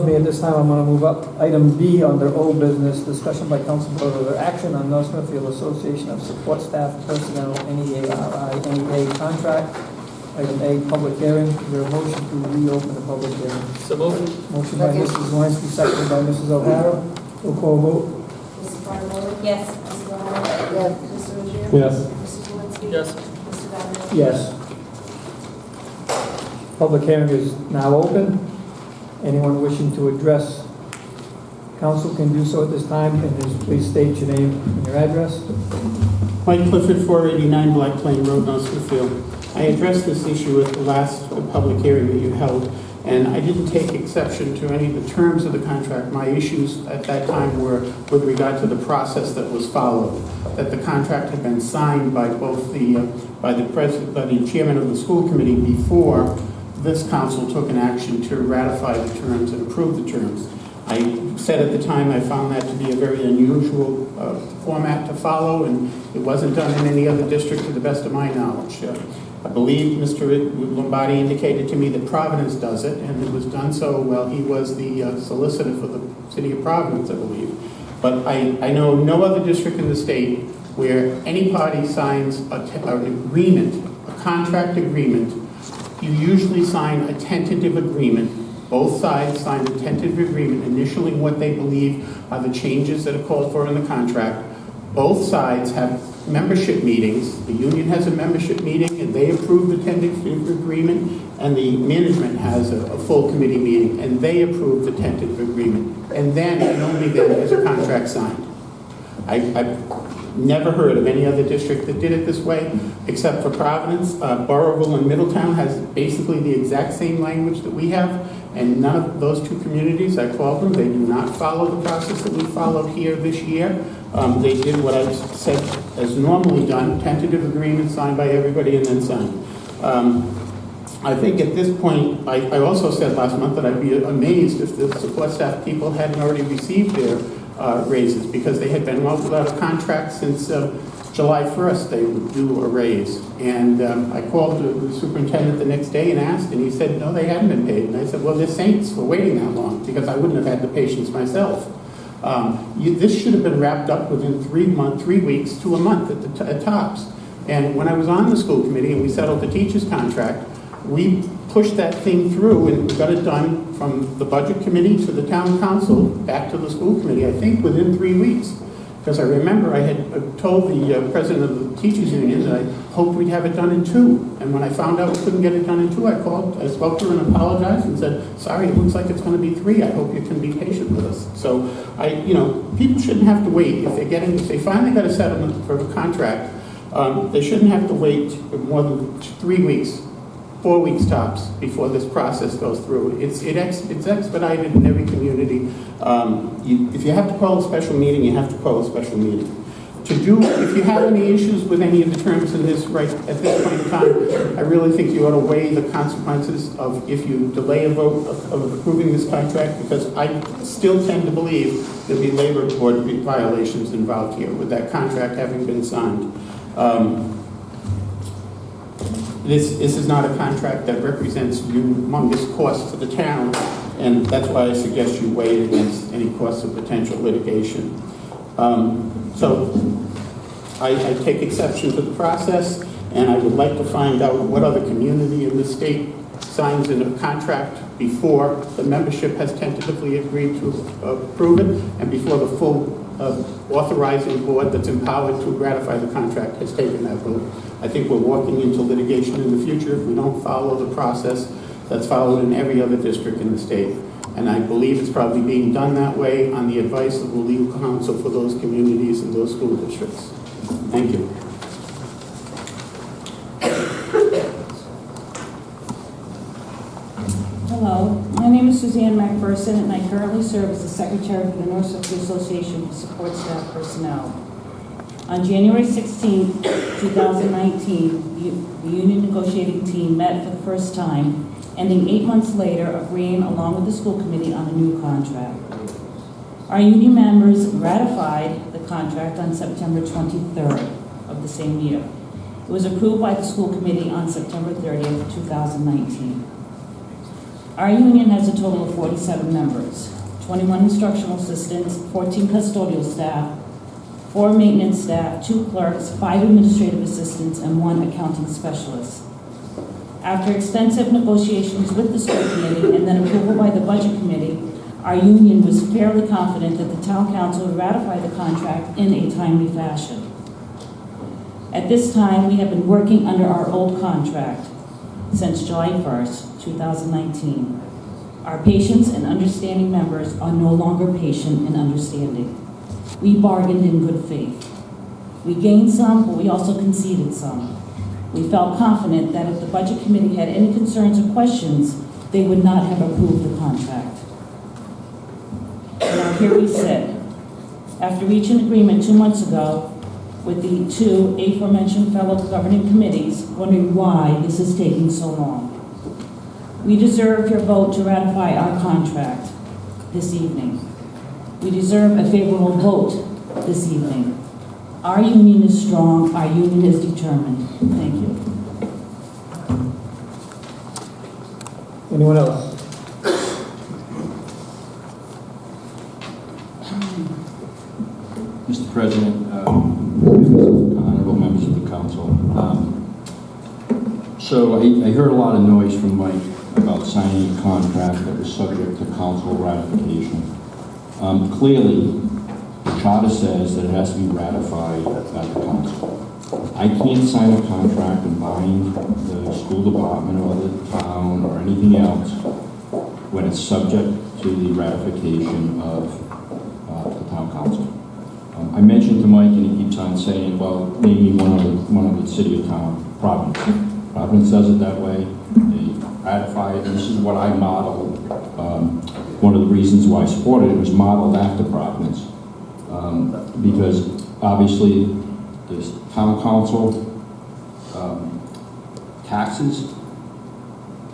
indulge me at this time, I'm going to move up item B under old business, discussion by council vote or action on North Smithfield Association of Support Staff Personnel, NEARI, NEA contract. Item A, public hearing. Is there a motion to reopen the public hearing? So moved. Motion by Mrs. Zelinski, seconded by Mrs. O'Hara. Roll call vote. Mrs. Barlow? Yes. Mrs. O'Hara? Yes. Mr. Ruggiero? Yes. Mrs. Zelinski? Yes. Mr. Donovan? Yes. Public hearing is now open. Anyone wishing to address council can do so at this time, and just please state your name and your address. Mike Clifford, 489 Black Plain Road, North Smithfield. I addressed this issue at the last public hearing that you held, and I didn't take exception to any of the terms of the contract. My issues at that time were with regard to the process that was followed, that the contract had been signed by both the chairman of the school committee before this council took an action to ratify the terms and approve the terms. I said at the time I found that to be a very unusual format to follow, and it wasn't done in any other district to the best of my knowledge. I believe Mr. Lombardi indicated to me that Providence does it, and it was done so while he was the solicitor for the city of Providence, I believe. But I know no other district in the state where any party signs an agreement, a contract agreement. You usually sign a tentative agreement. Both sides sign a tentative agreement, initially what they believe are the changes that are called for in the contract. Both sides have membership meetings. The union has a membership meeting, and they approve the tentative agreement, and the management has a full committee meeting, and they approve the tentative agreement. And then, and only then, is a contract signed. I've never heard of any other district that did it this way, except for Providence. Burrillville and Middletown has basically the exact same language that we have, and none of those two communities, I called them, they do not follow the process that we followed here this year. They did what I said as normally done, tentative agreement signed by everybody and then signed. I think at this point, I also said last month that I'd be amazed if the support staff people hadn't already received their raises, because they had been without a contract since July 1st they would do a raise. And I called the superintendent the next day and asked, and he said, no, they hadn't been paid. And I said, well, they're saints for waiting that long, because I wouldn't have had the patience myself. This should have been wrapped up within 3 weeks to a month at tops. And when I was on the school committee and we settled the teacher's contract, we pushed that thing through and we got it done from the budget committee to the town council back to the school committee, I think within 3 weeks. Because I remember I had told the president of the teachers union that I hoped we'd have it done in 2. And when I found out we couldn't get it done in 2, I spoke to her and apologized and said, sorry, it looks like it's going to be 3. I hope you can be patient with us. So people shouldn't have to wait. If they finally got a settlement for the contract, they shouldn't have to wait more than 3 weeks. 4 weeks tops before this process goes through. It's expedited in every community. If you have to call a special meeting, you have to call a special meeting. If you have any issues with any of the terms in this right at this point in time, I really think you ought to weigh the consequences of if you delay a vote of approving this contract, because I still tend to believe there'll be labor board violations involved here with that contract having been signed. This is not a contract that represents humongous costs to the town, and that's why I suggest you weigh it against any costs of potential litigation. So I take exception to the process, and I would like to find out what other community in the state signs in a contract before the membership has tentatively agreed to approve it, and before the full authorizing board that's empowered to ratify the contract has taken that vote. I think we're walking into litigation in the future if we don't follow the process that's followed in every other district in the state. And I believe it's probably being done that way on the advice of the legal counsel for those communities and those school districts. Thank you. Hello, my name is Suzanne McPherson, and I currently serve as the Secretary of the North Smithfield Association for Support Staff Personnel. On January 16, 2019, the union negotiating team met for the first time, ending 8 months later, agreeing along with the school committee on a new contract. Our union members ratified the contract on September 23rd of the same year. It was approved by the school committee on September 30th, 2019. Our union has a total of 47 members, 21 instructional assistants, 14 custodial staff, 4 maintenance staff, 2 clerks, 5 administrative assistants, and 1 accounting specialist. After extensive negotiations with the school committee and then approval by the budget committee, our union was fairly confident that the town council would ratify the contract in a timely fashion. At this time, we have been working under our old contract since July 1st, 2019. Our patients and understanding members are no longer patient and understanding. We bargained in good faith. We gained some, but we also conceded some. We felt confident that if the budget committee had any concerns or questions, they would not have approved the contract. Now here we sit, after reaching agreement 2 months ago with the 2 aforementioned fellow governing committees, wondering why this is taking so long. We deserve your vote to ratify our contract this evening. We deserve a favorable vote this evening. Our union is strong, our union is determined. Thank you. Anyone else? Mr. President, honorable members of the council. So I heard a lot of noise from Mike about signing a contract that was subject to council ratification. Clearly, the charter says that it has to be ratified by the council. I can't sign a contract and bind the school department or the town or anything else when it's subject to the ratification of the town council. I mentioned to Mike, and he keeps on saying, well, maybe one of the city or town, Providence. Providence does it that way. They ratify it, and this is what I modeled. One of the reasons why I supported it was modeled after Providence. Because obviously there's town council taxes,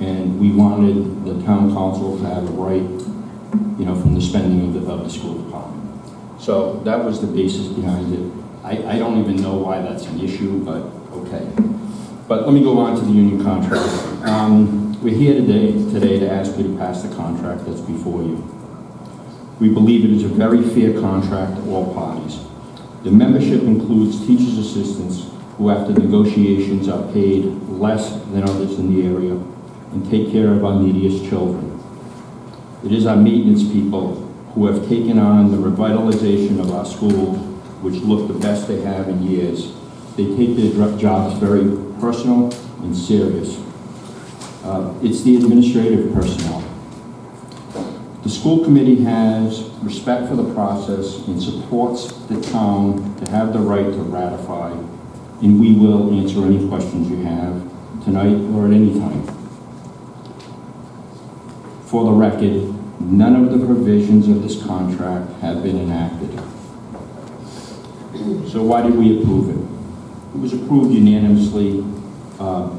and we wanted the town council to have a right, from the spending of the school department. So that was the basis behind it. I don't even know why that's an issue, but okay. But let me go on to the union contract. We're here today to ask you to pass the contract that's before you. We believe it is a very fair contract to all parties. The membership includes teachers' assistants who after negotiations are paid less than others in the area and take care of our neediest children. It is our maintenance people who have taken on the revitalization of our schools, which look the best they have in years. They take their jobs very personal and serious. It's the administrative personnel. The school committee has respect for the process and supports the town to have the right to ratify, and we will answer any questions you have tonight or at any time. For the record, none of the provisions of this contract have been enacted. So why did we approve it? It was approved unanimously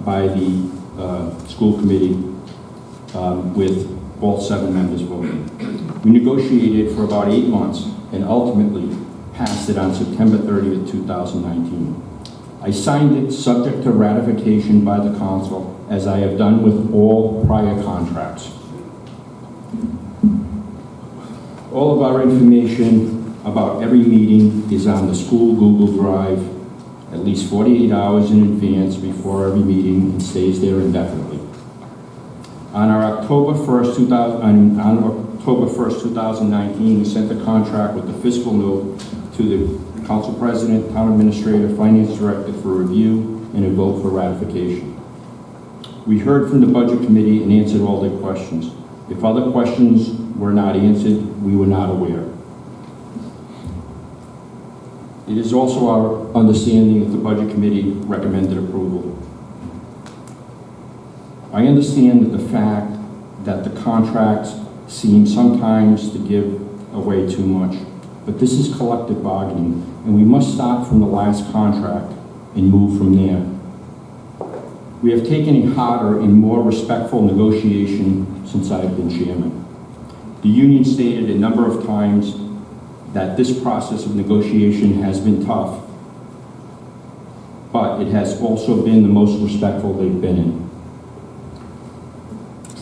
by the school committee with all 7 members voting. We negotiated for about 8 months and ultimately passed it on September 30th, 2019. I signed it subject to ratification by the council, as I have done with all prior contracts. All of our information about every meeting is on the school Google Drive at least 48 hours in advance before every meeting and stays there indefinitely. On October 1st, 2019, we sent the contract with the fiscal note to the council president, town administrator, finance director for review and a vote for ratification. We heard from the budget committee and answered all their questions. If other questions were not answered, we were not aware. It is also our understanding that the budget committee recommended approval. I understand that the fact that the contracts seem sometimes to give away too much, but this is collective bargaining, and we must start from the last contract and move from there. We have taken a harder and more respectful negotiation since I've been chairman. The union stated a number of times that this process of negotiation has been tough, but it has also been the most respectful they've been in.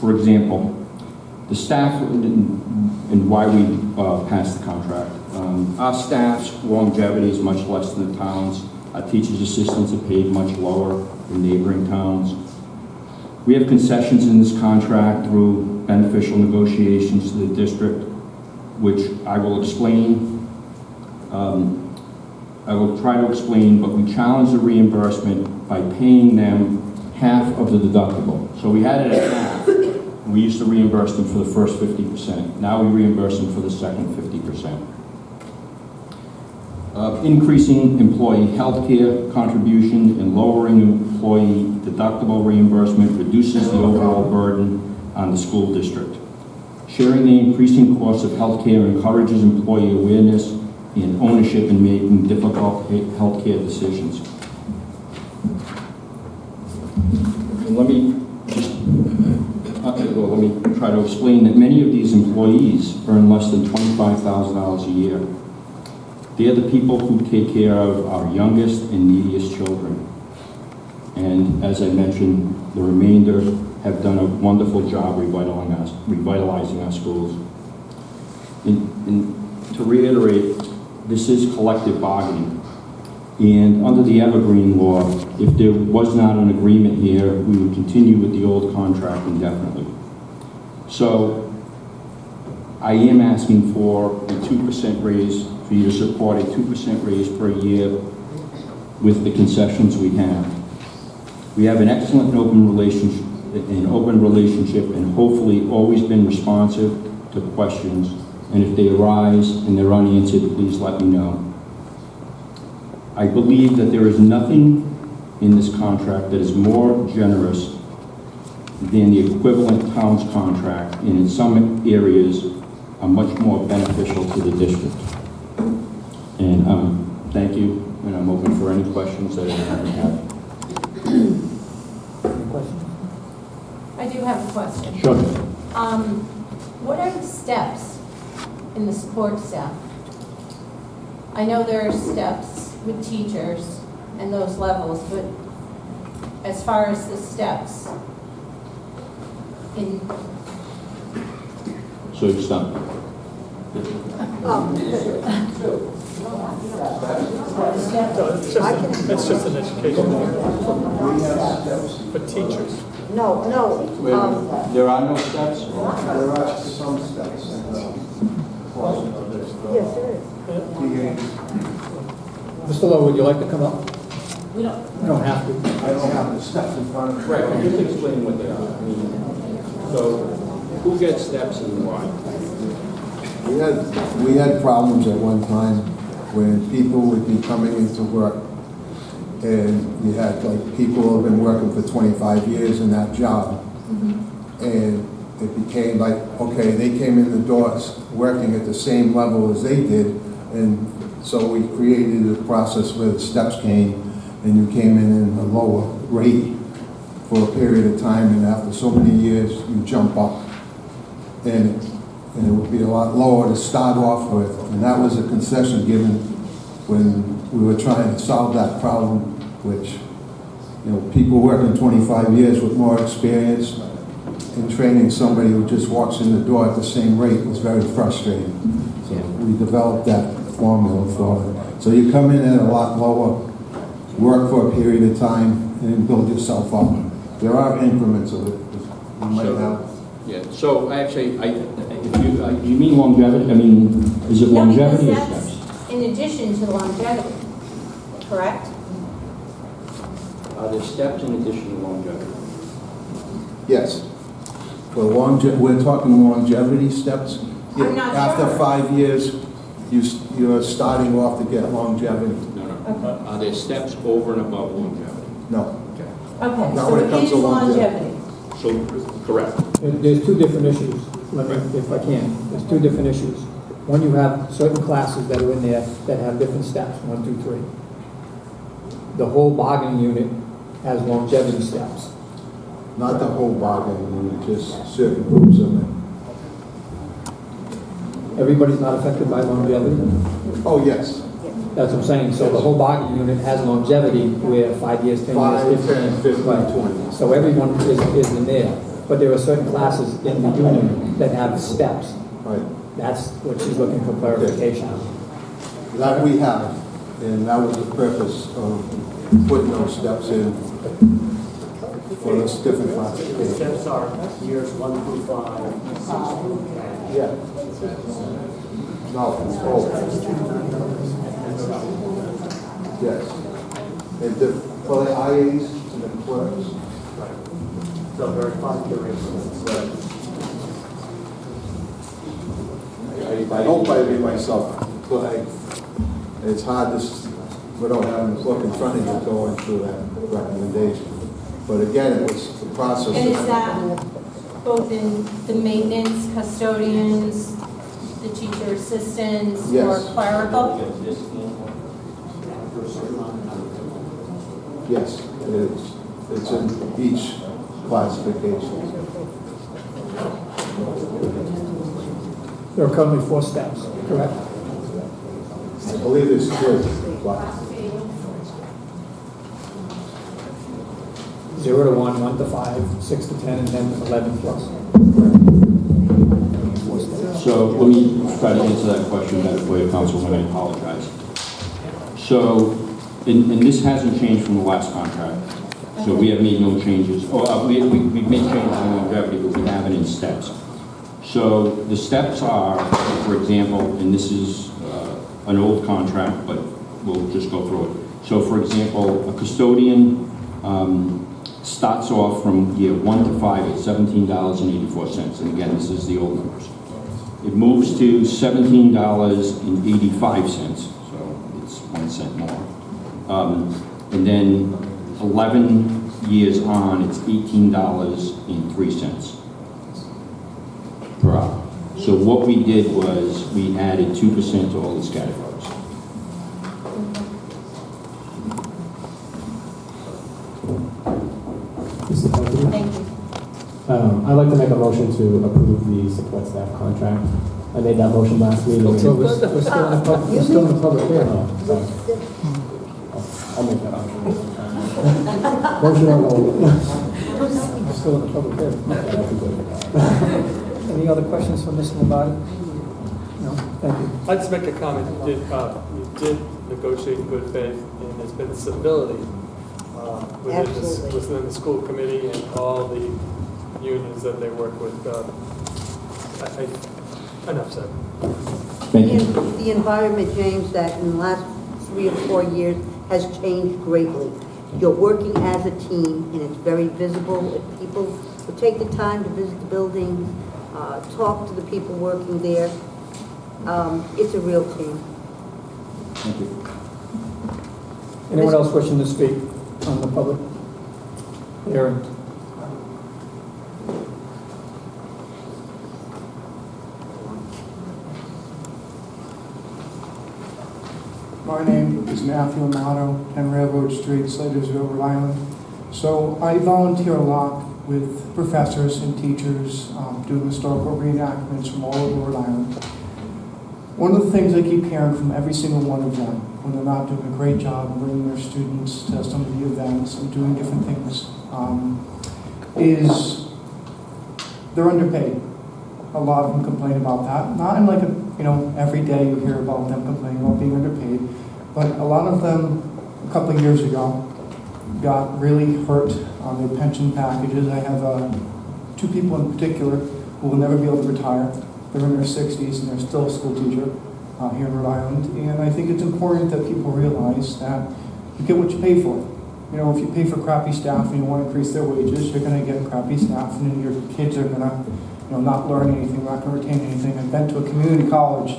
For example, The staff and why we passed the contract. Our staff's longevity is much less than the towns. Our teachers' assistants are paid much lower than neighboring towns. We have concessions in this contract through beneficial negotiations to the district, which I will explain. I will try to explain, but we challenge the reimbursement by paying them half of the deductible. So we had it at half. We used to reimburse them for the first 50%. Now we reimburse them for the second 50%. Increasing employee health care contribution and lowering employee deductible reimbursement reduces the overall burden on the school district. Sharing the increasing cost of health care encourages employee awareness and ownership in making difficult health care decisions. And let me try to explain that many of these employees earn less than $25,000 a year. They're the people who take care of our youngest and neediest children. And as I mentioned, the remainder have done a wonderful job revitalizing our schools. And to reiterate, this is collective bargaining. And under the Evergreen Law, if there was not an agreement here, we would continue with the old contract indefinitely. So I am asking for a 2% raise, for you to support a 2% raise per year with the concessions we have. We have an excellent and open relationship and hopefully always been responsive to questions. And if they arise and they're unanswered, please let me know. I believe that there is nothing in this contract that is more generous than the equivalent town's contract, and in some areas are much more beneficial to the district. And thank you, and I'm open for any questions that anyone have. Any questions? I do have a question. Sure. What are the steps in the support staff? I know there are steps with teachers and those levels, but as far as the steps in... So you stop. It's just an education for teachers. No, There are no steps? there are some steps. Yes, there is. Mr. Lowe, would you like to come up? We don't, You don't have to. I don't have the steps in front of me. Right, but just explain what they are. I mean, so who gets steps and why? We had problems at one time when people would be coming into work and you had like people who have been working for 25 years in that job. And it became like, okay, they came in the doors working at the same level as they did. And so we created a process where the steps came and you came in a lower rate for a period of time, and after so many years you jump up and it would be a lot lower to start off with. And that was a concession given when we were trying to solve that problem, which, you know, people working 25 years with more experience and training somebody who just walks in the door at the same rate was very frustrating. So we developed that formula for it. So you come in at a lot lower, work for a period of time, and then build yourself up. There are increments of it. You might have. Yeah, so actually, if you mean longevity? I mean, is it longevity or because steps? that's in addition to longevity, correct? Are there steps in addition to longevity? Yes. For we're talking longevity steps. I'm not After sure. 5 years, you're starting off to get longevity. No. Are there steps over and above longevity? No. Okay, Not so when it it comes is to longevity. longevity. So, correct. There's two different issues, let me, if I can. There's two different issues. One, you have certain classes that are in there that have different steps, 1, 2, 3. The whole bargaining unit has longevity steps. Not the whole bargaining unit, just certain groups of it. Everybody's not affected by longevity? Oh, yes. That's what I'm saying. So the whole bargaining unit has longevity where 5 years, 10 years, 5, 10, 15, Right. 20. So everyone is in there. but there are certain classes in the union that have steps. Right. That's what she's looking for clarification on. That we have, and that was the purpose of putting those steps in for those different classifications. Steps are years 1 through 5. Yeah. No, it's all. Yes. And for the IAs and the clerks. So there are 5 durations. I hope I made myself clear. It's hard to, without having the book in front of you going through that recommendation. But again, it was the process. And is that both in the maintenance, custodians, the teacher assistants, or Yes. clerical? Yes, it is. It's in each classification. There are currently 4 steps, correct? I believe it's 3. 0 to 1, 1 to 5, 6 to 10, and then 11 plus. 4 steps. So let me try to answer that question better for you, Councilman, I apologize. So, and this hasn't changed from the last contract, so we have made no changes. We've made changes in longevity, but we haven't in steps. So the steps are, for example, and this is an old contract, but we'll just go through it. So for example, a custodian starts off from year 1 to 5 at $17.84. And again, this is the old numbers. It moves to $17.85, so it's 1 cent more. And then 11 years on, it's $18.03 per hour. So what we did was we added 2% to all these categories. Mr. President, Thank you. I'd like to make a motion to approve the support staff contract. I made that motion last meeting. So we're still in the public hearing. Oh, sorry. I'll make that motion. Motion on hold. We're still in the public hearing. Any other questions from Mr. Lombardi? No? Thank you. I'd just make a comment. You did negotiate in good faith, and there's been civility within the school committee and all the unions that they work with. Enough said. Thank you. The environment, James, that in the last 3 or 4 years has changed greatly. You're working as a team, and it's very visible. If people would take the time to visit the buildings, talk to the people working there, it's a real team. Thank you. Anyone else wishing to speak on the public hearing? My name is Matthew Amato, 10 Railroad Street, Slatersville, Rhode Island. So I volunteer a lot with professors and teachers doing historical reenactments from all over Rhode Island. One of the things I keep hearing from every single one of them when they're not doing a great job of bringing their students to some of the events and doing different things is they're underpaid. A lot of them complain about that. Not in like a, every day you hear about them complaining about being underpaid, but a lot of them a couple of years ago got really hurt on their pension packages. I have 2 people in particular who will never be able to retire. They're in their 60s and they're still a school teacher here in Rhode Island. And I think it's important that people realize that you get what you pay for. If you pay for crappy staff and you want to increase their wages, you're going to get crappy staff, and then your kids are going to not learn anything, not going to retain anything. I've been to a community college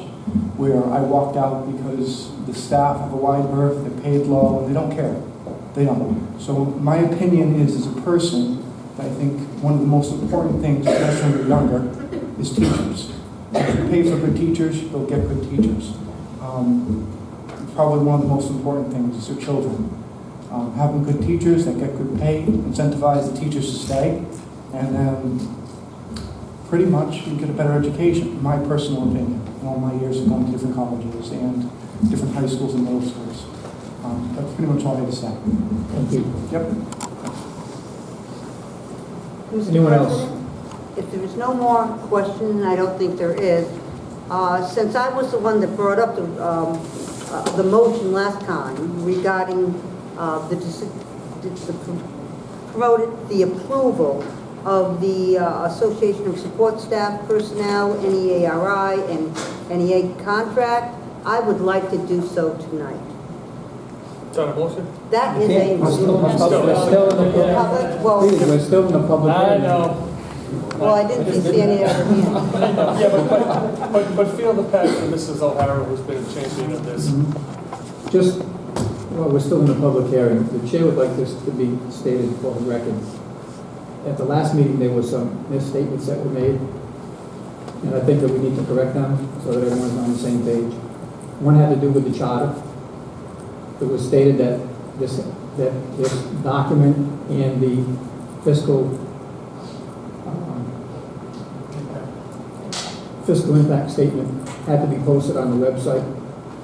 where I walked out because the staff have a wide berth, they're paid low, and they don't care. They don't. So my opinion is, as a person, I think one of the most important things, especially when you're younger, is teachers. If you pay for good teachers, you'll get good teachers. Probably one of the most important things is your children. Having good teachers that get good pay, incentivize the teachers to stay, and then pretty much you get a better education, in my personal opinion, in all my years of going to different colleges and different high schools and middle schools. That's pretty much all I have to say. Thank you. Yep. Anyone else? if there is no more questions, and I don't think there is, since I was the one that brought up the motion last time regarding promoted the approval of the Association of Support Staff Personnel, NEARI, and NEA contract, I would like to do so tonight. Is that a motion? That is a We're still in the motion. public, Well, please, we're still in the public. I hearing. know. well, I didn't see any other hands. Yeah, but feel the passion, Mrs. O'Hara, who's been a champion of this. Just, well, we're still in the public hearing. The chair would like this to be stated for the record. At the last meeting, there were some misstatements that were made, and I think that we need to correct them so that everyone's on the same page. One had to do with the charter. It was stated that this document and the fiscal impact statement had to be posted on the website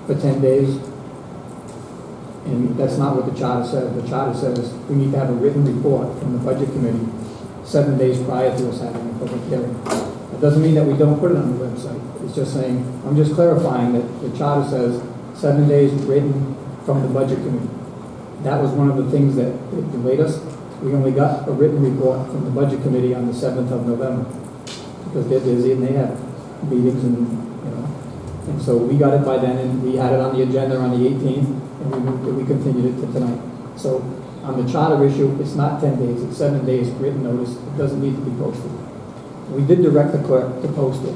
for 10 days. And that's not what the charter says. The charter says we need to have a written report from the budget committee 7 days prior to us having a public hearing. That doesn't mean that we don't put it on the website. It's just saying, I'm just clarifying that the charter says 7 days written from the budget committee. That was one of the things that delayed us. We only got a written report from the budget committee on the 7th of November because they're busy and they have meetings and so we got it by then and we had it on the agenda on the 18th and we continued it to tonight. So on the charter issue, it's not 10 days, it's 7 days written notice. It doesn't need to be posted. We did direct the clerk to post it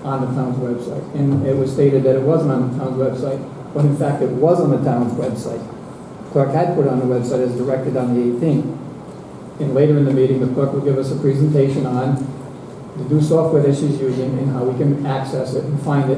on the town's website and it was stated that it wasn't on the town's website, but in fact it was on the town's website. Clerk had put it on the website as directed on the 18th. And later in the meeting, the clerk will give us a presentation on the new software that she's using and how we can access it and find it